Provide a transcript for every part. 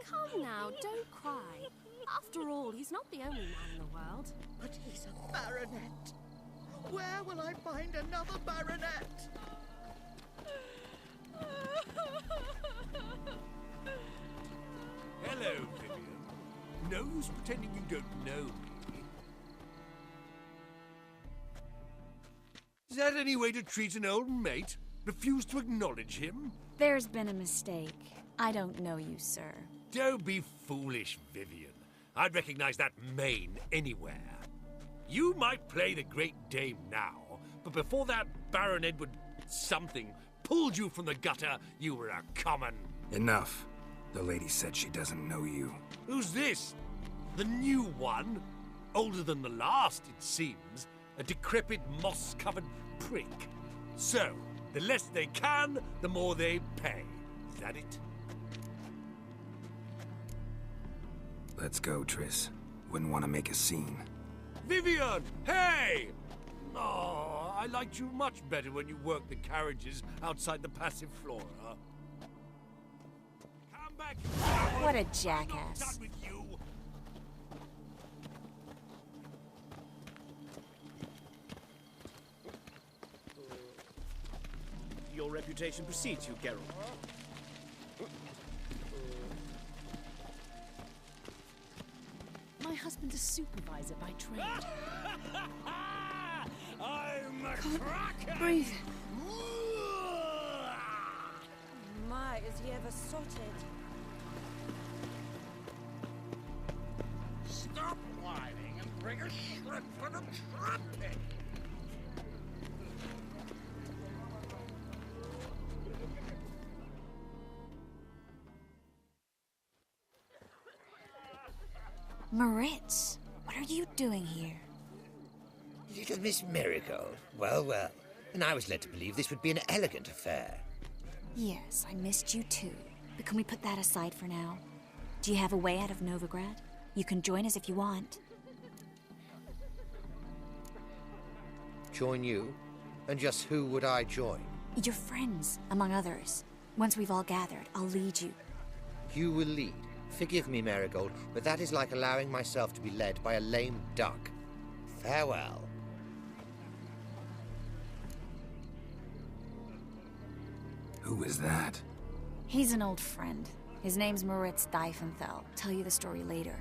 Come now, don't cry. After all, he's not the only man in the world. But he's a baronet. Where will I find another baronet? Hello, Vivian. No use pretending you don't know me. Is that any way to treat an old mate? Refuse to acknowledge him? There's been a mistake. I don't know you, sir. Don't be foolish, Vivian. I'd recognize that mane anywhere. You might play the Great Dame now, but before that Baron Edward something pulled you from the gutter, you were a common... Enough. The lady said she doesn't know you. Who's this? The new one? Older than the last, it seems. A decrepit, moss-covered prick. So, the less they can, the more they pay. Is that it? Let's go, Triss. Wouldn't want to make a scene. Vivian! Hey! Oh, I liked you much better when you worked the carriages outside the Passiflora. Come back! What a jackass. I'm not done with you. Your reputation precedes you, Geralt. My husband's a supervisor by trade. I'm a cracker! Breathe. My, is he ever sorted? Stop whining and bring a shrimp for the trumpet! Moritz, what are you doing here? Little Miss Marigold. Well, well. And I was led to believe this would be an elegant affair. Yes, I missed you too. But can we put that aside for now? Do you have a way out of Novigrad? You can join us if you want. Join you? And just who would I join? Your friends, among others. Once we've all gathered, I'll lead you. You will lead. Forgive me, Marigold, but that is like allowing myself to be led by a lame duck. Farewell. Who is that? He's an old friend. His name's Moritz Diefenthal. Tell you the story later.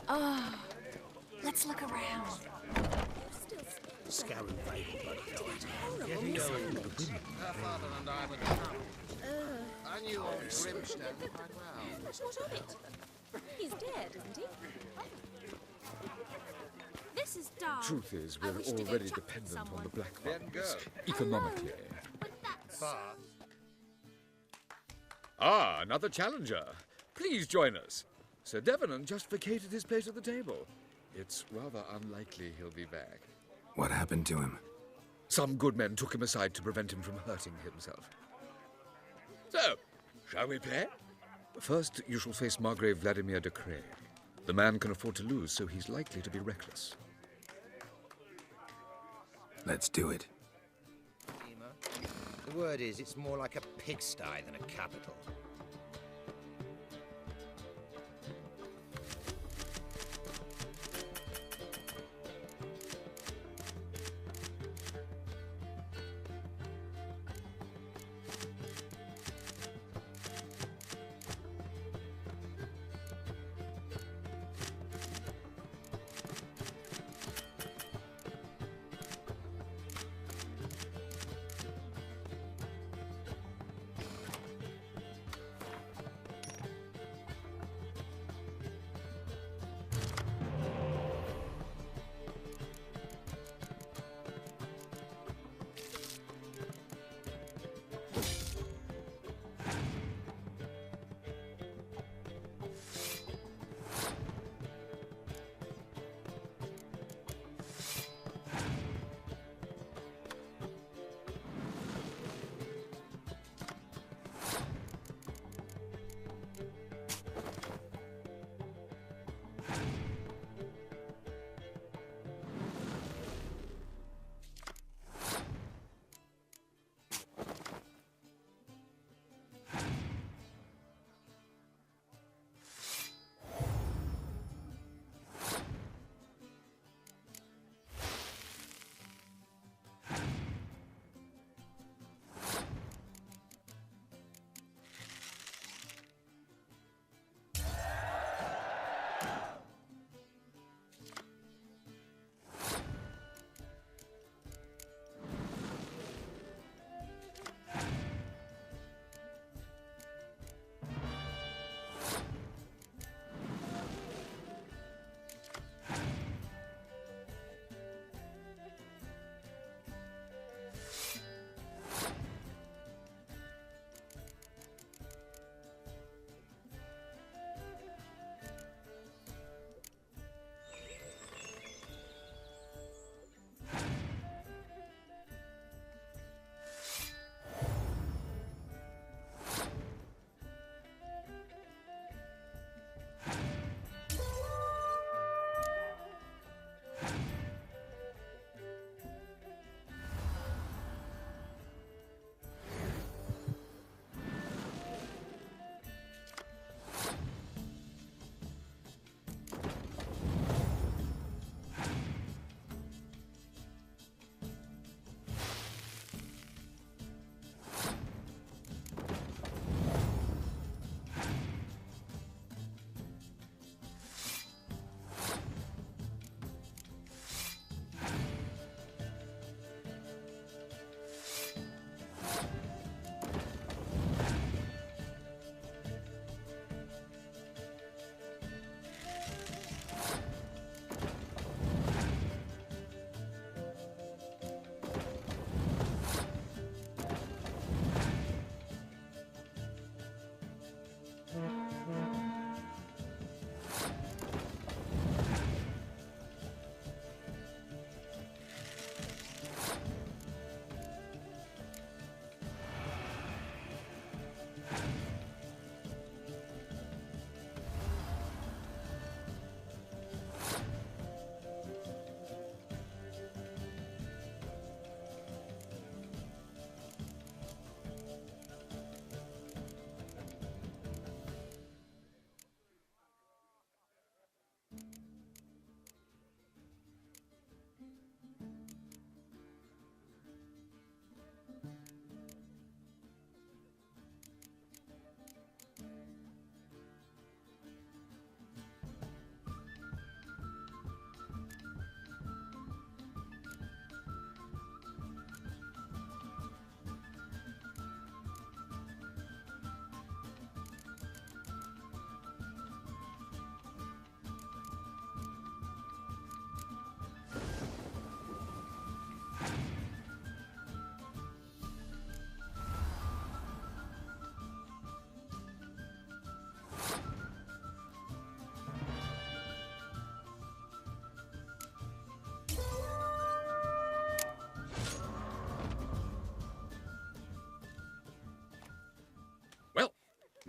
Oh, let's look around. Scouring Vale, bloody Getting old. Her father and I were chums. I knew old Grimstone quite well. What of it? He's dead, isn't he? This is dark. Truth is, I we're wish to go already chat to dependent on someone. the black Then go. markets, economically. But that's... Bath. Ah, another challenger. Please join us. Sir Devenant just vacated his place at the table. It's rather unlikely he'll be back. What happened to him? Some good men took him aside to prevent him from hurting himself. So, shall we play? First, you shall face Margrave Vladimir de Cray. The man can afford to lose, so he's likely to be reckless. Let's do it. The word is, it's more like a pigsty than a capital.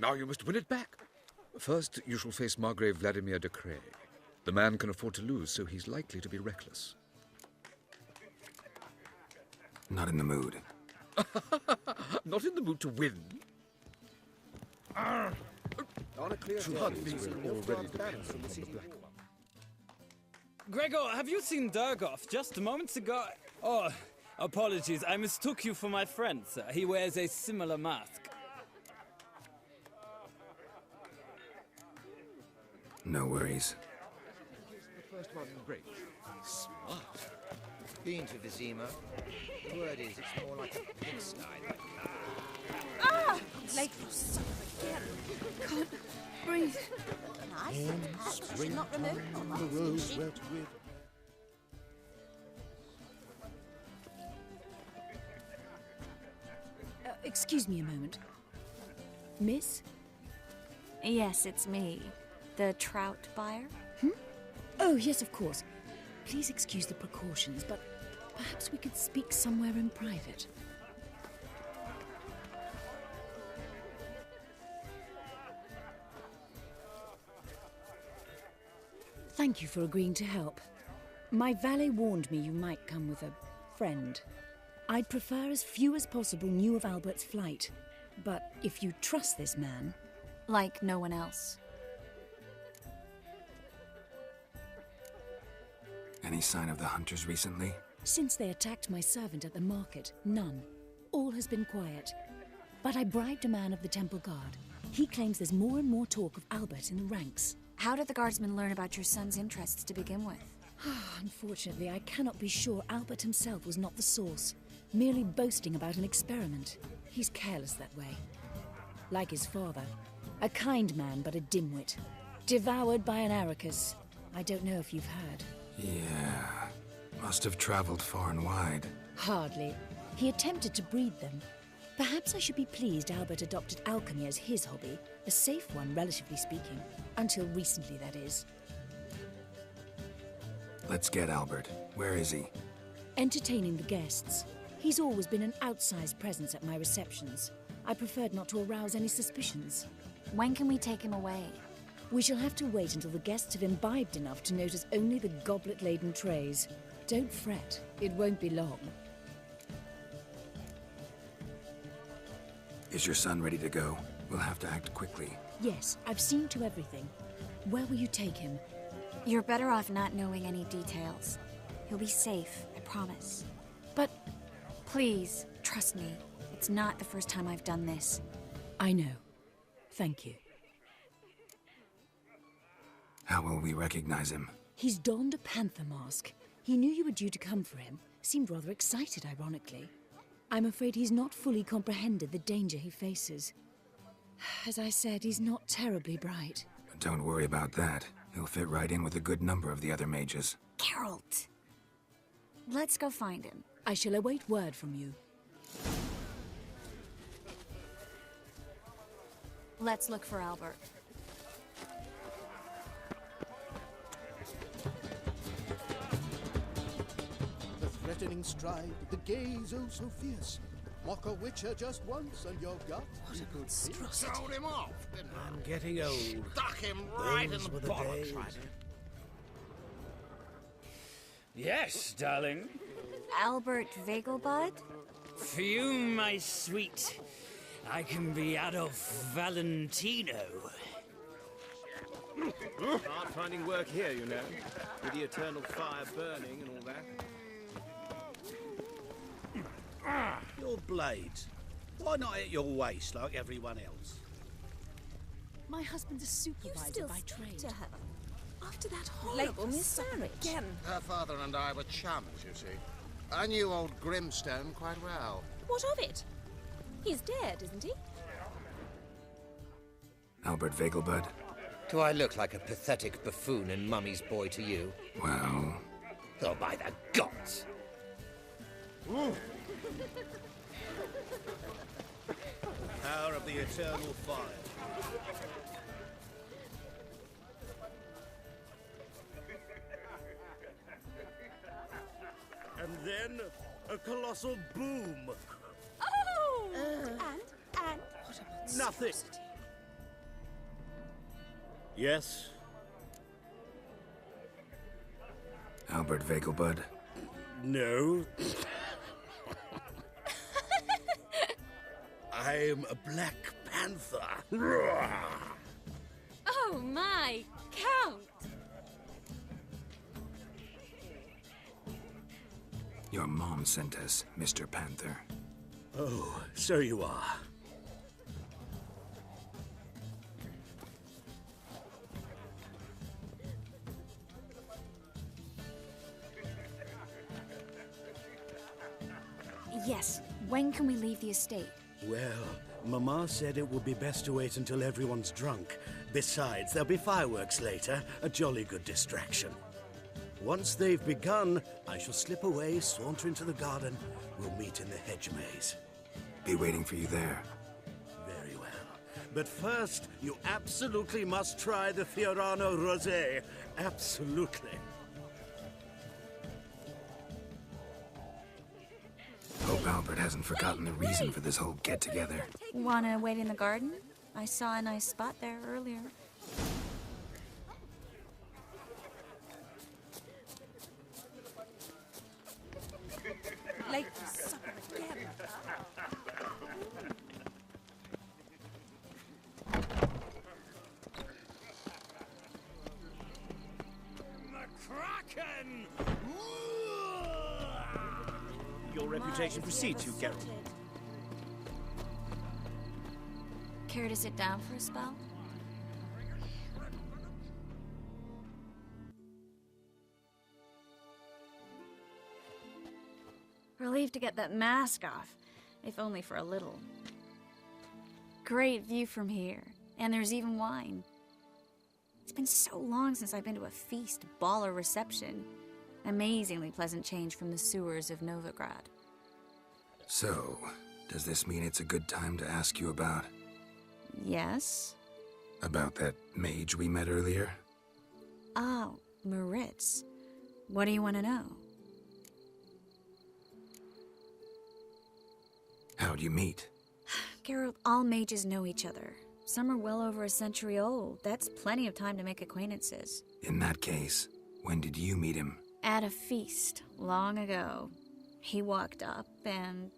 Now you must win it back. First, you shall face Margrave Vladimir de Cray. The man can afford to lose, so he's likely to be reckless. Not in the mood. Not in the mood to win. On a clear day, We're already dependent on the black one. Gregor, have you seen Durgoff just moments ago? Oh, apologies. I mistook you for my friend, sir. He wears a similar mask. No worries. The first one great. Smart. Been to Vizima. The word is, it's more like a pigsty. Ah! Late for supper again. Can't breathe. Nice. Perhaps I should not remove all the rose wet with. Excuse me a moment. Miss? Yes, it's me. The trout buyer? Oh, yes, of course. Please excuse the precautions, but perhaps we could speak somewhere in private. Thank you for agreeing to help. My valet warned me you might come with a friend. I'd prefer as few as possible knew of Albert's flight. But if you trust this man... Like no one else. Any sign of the hunters recently? Since they attacked my servant at the market, none. All has been quiet. But I bribed a man of the Temple Guard. He claims there's more and more talk of Albert in the ranks. How did the guardsmen learn about your son's interests to begin with? Unfortunately, I cannot be sure Albert himself was not the source, merely boasting about an experiment. He's careless that way. Like his father. A kind man, but a dimwit. Devoured by an Arrakis. I don't know if you've heard. Yeah. Must have traveled far and wide. Hardly. He attempted to breed them. Perhaps I should be pleased Albert adopted alchemy as his hobby. A safe one, relatively speaking. Until recently, that is. Let's get Albert. Where is he? Entertaining the guests. He's always been an outsized presence at my receptions. I preferred not to arouse any suspicions. When can we take him away? We shall have to wait until the guests have imbibed enough to notice only the goblet-laden trays. Don't fret. It won't be long. Is your son ready to go? We'll have to act quickly. Yes, I've seen to everything. Where will you take him? You're better off not knowing any details. He'll be safe, I promise. But... Please, trust me. It's not the first time I've done this. I know. Thank you. How will we recognize him? He's donned a panther mask. He knew you were due to come for him. Seemed rather excited, ironically. I'm afraid he's not fully comprehended the danger he faces. As I said, he's not terribly bright. Don't worry about that. He'll fit right in with a good number of the other mages. Geralt! Let's go find him. I shall await word from you. Let's look for Albert. The threatening stride, the gaze oh so fierce. Mock a witcher just once and you're got. What a good monstrosity. Sold him off, didn't I? I'm getting old. Stuck him right Those in were the the bollocks, days. right? Yes, darling. Albert Vegelbud? For you, my sweet, I can be Adolf Valentino. Hard finding work here, you know, with the eternal fire burning and all that. Your blades. Why not at your waist like everyone else? My husband's a supervisor by trade. To her. After that horrible miscarriage. Again. Her father and I were chums, you see. I knew old Grimstone quite well. What of it? He's dead, isn't he? Albert Vegelbud? Do I look like a pathetic buffoon and mummy's boy to you? Well... Oh, by the gods! Power of the eternal fire. And then a colossal boom. Oh! And? Nothing. Yes? Albert Vegelbud? No. I'm a Black Panther. Oh my, Count! Your mom sent us, Mr. Panther. Oh, so you are. Yes. When can we leave the estate? Well, Mama said it would be best to wait until everyone's drunk. Besides, there'll be fireworks later, a jolly good distraction. Once they've begun, I shall slip away, saunter into the garden. We'll meet in the hedge maze. Be waiting for you there. Very well. But first, you absolutely must try the Fiorano Rosé. Absolutely. Hope Albert hasn't forgotten the reason for this whole get-together. Wanna wait in the garden? I saw a nice spot there earlier. Late for supper again. McCracken! Your reputation precedes you, Geralt. Care to sit down for a spell? Relieved to get that mask off, if only for a little. Great view from here, and there's even wine. It's been so long since I've been to a feast, ball, or reception. Amazingly pleasant change from the sewers of Novigrad. So, does this mean it's a good time to ask you about... Yes? About that mage we met earlier? Oh, Maritz. What do you want to know? How'd you meet? Geralt, all mages know each other. Some are well over a century old. That's plenty of time to make acquaintances. In that case, when did you meet him? At a feast, long ago. He walked up and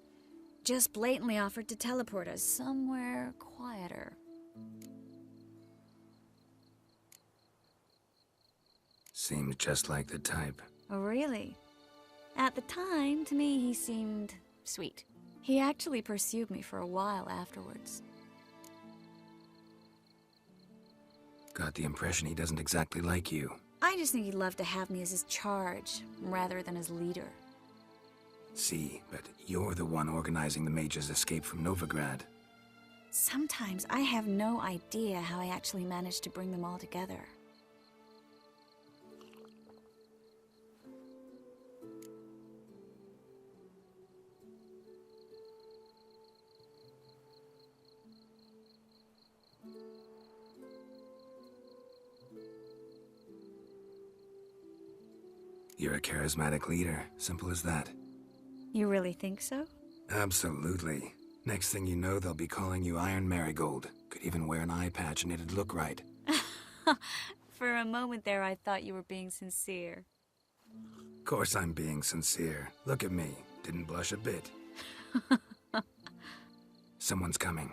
just blatantly offered to teleport us somewhere quieter. Seemed just like the type. Oh, really? At the time, to me, he seemed sweet. He actually pursued me for a while afterwards. Got the impression he doesn't exactly like you. I just think he'd love to have me as his charge, rather than as leader. See, but you're the one organizing the mage's escape from Novigrad. Sometimes I have no idea how I actually managed to bring them all together. You're a charismatic leader. Simple as that. You really think so? Absolutely. Next thing you know, they'll be calling you Iron Marigold. Could even wear an eye patch and it'd look right. For a moment there, I thought you were being sincere. Of course I'm being sincere. Look at me. Didn't blush a bit. Someone's coming.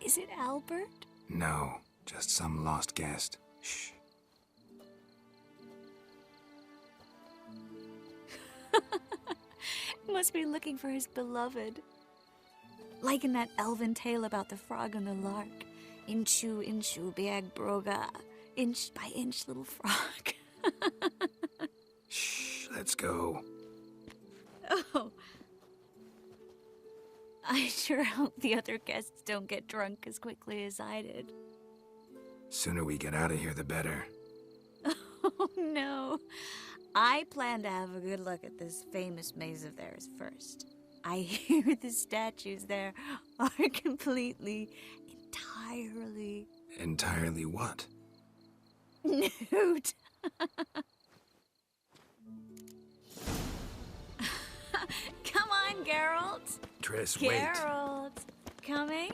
Is it Albert? No, just some lost guest. Shh. Must be looking for his beloved. Like in that elven tale about the frog and the lark. Inchu, inchu, biag broga. Inch by inch, little frog. Shh, let's go. Oh. I sure hope the other guests don't get drunk as quickly as I did. Sooner we get out of here, the better. Oh, no. I plan to have a good look at this famous maze of theirs first. I hear the statues there are entirely... Entirely what? Nude. Come on, Geralt. Triss, wait. Geralt. Coming?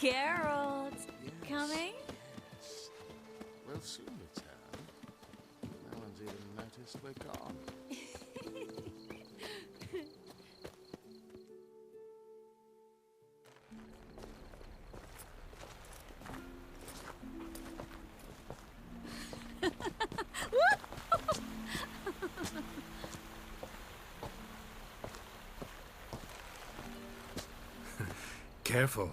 Geralt, coming? We'll soon return. No one's even noticed we're gone. Careful.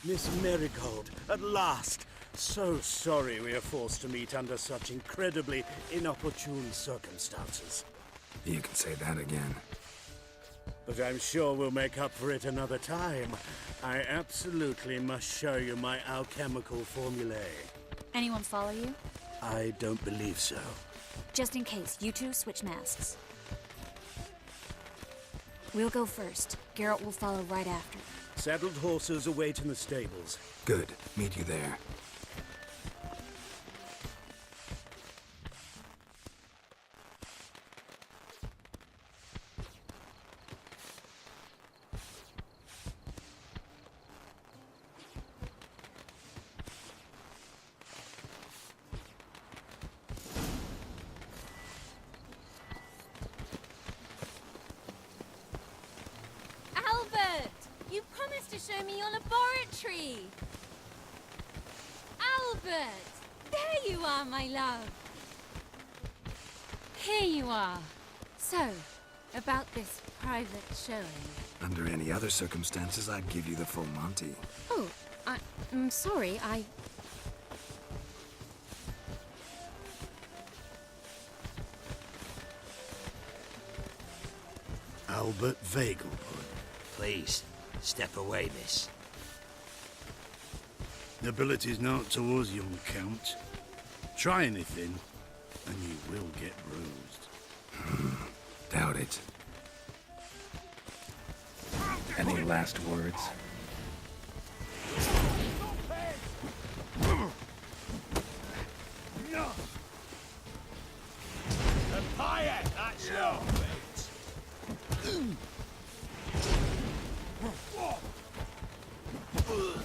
Miss Marigold, at last! So sorry we are forced to meet under such incredibly inopportune circumstances. You can say that again. But I'm sure we'll make up for it another time. I absolutely must show you my alchemical formulae. Anyone follow you? I don't believe so. Just in case, you two switch masks. We'll go first. Geralt will follow right after. Saddled horses await in the stables. Good. Meet you there. You promised to show me your laboratory! Albert! There you are, my love! Here you are. So, about this private showing. Under any other circumstances, I'd give you the full Monty. Oh, I'm sorry, Albert Vegelbud. Please, step away, miss. Nobility's not towards young Count. Try anything, and you will get bruised. Doubt it. Any last words? Empire, that's your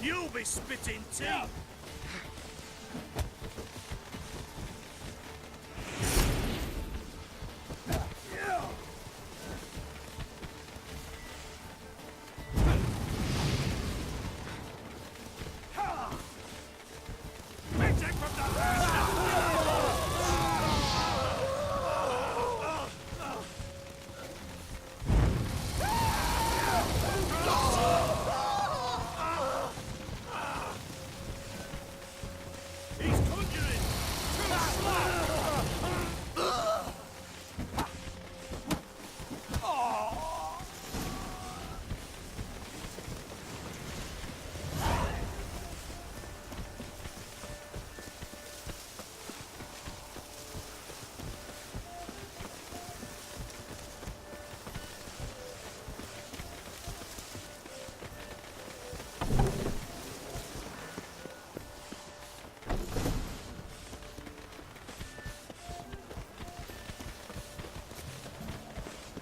You'll be spitting tea!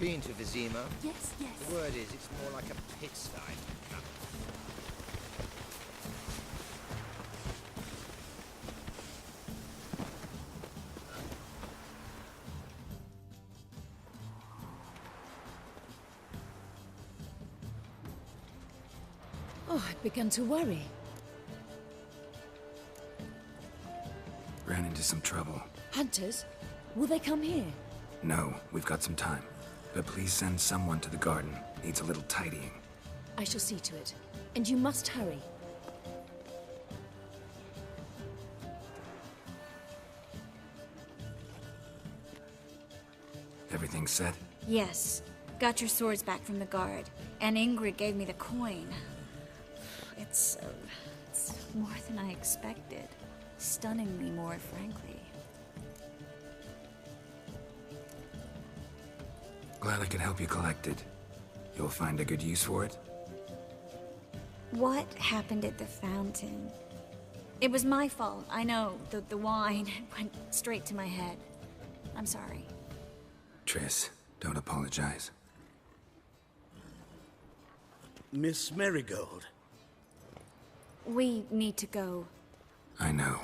Been to Vizima? Yes, yes. The word is, it's more like a pigsty. Oh, I'd begun to worry. Ran into some trouble. Hunters? Will they come here? No, we've got some time. But please send someone to the garden. Needs a little tidying. I shall see to it. And you must hurry. Everything set? Yes. Got your swords back from the guard. And Ingrid gave me the coin. It's more than I expected. Stunningly more, frankly. Glad I could help you collect it. You'll find a good use for it? What happened at the fountain? It was my fault. I know. The wine went straight to my head. I'm sorry. Triss, don't apologize. Miss Marigold. We need to go. I know.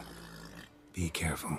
Be careful.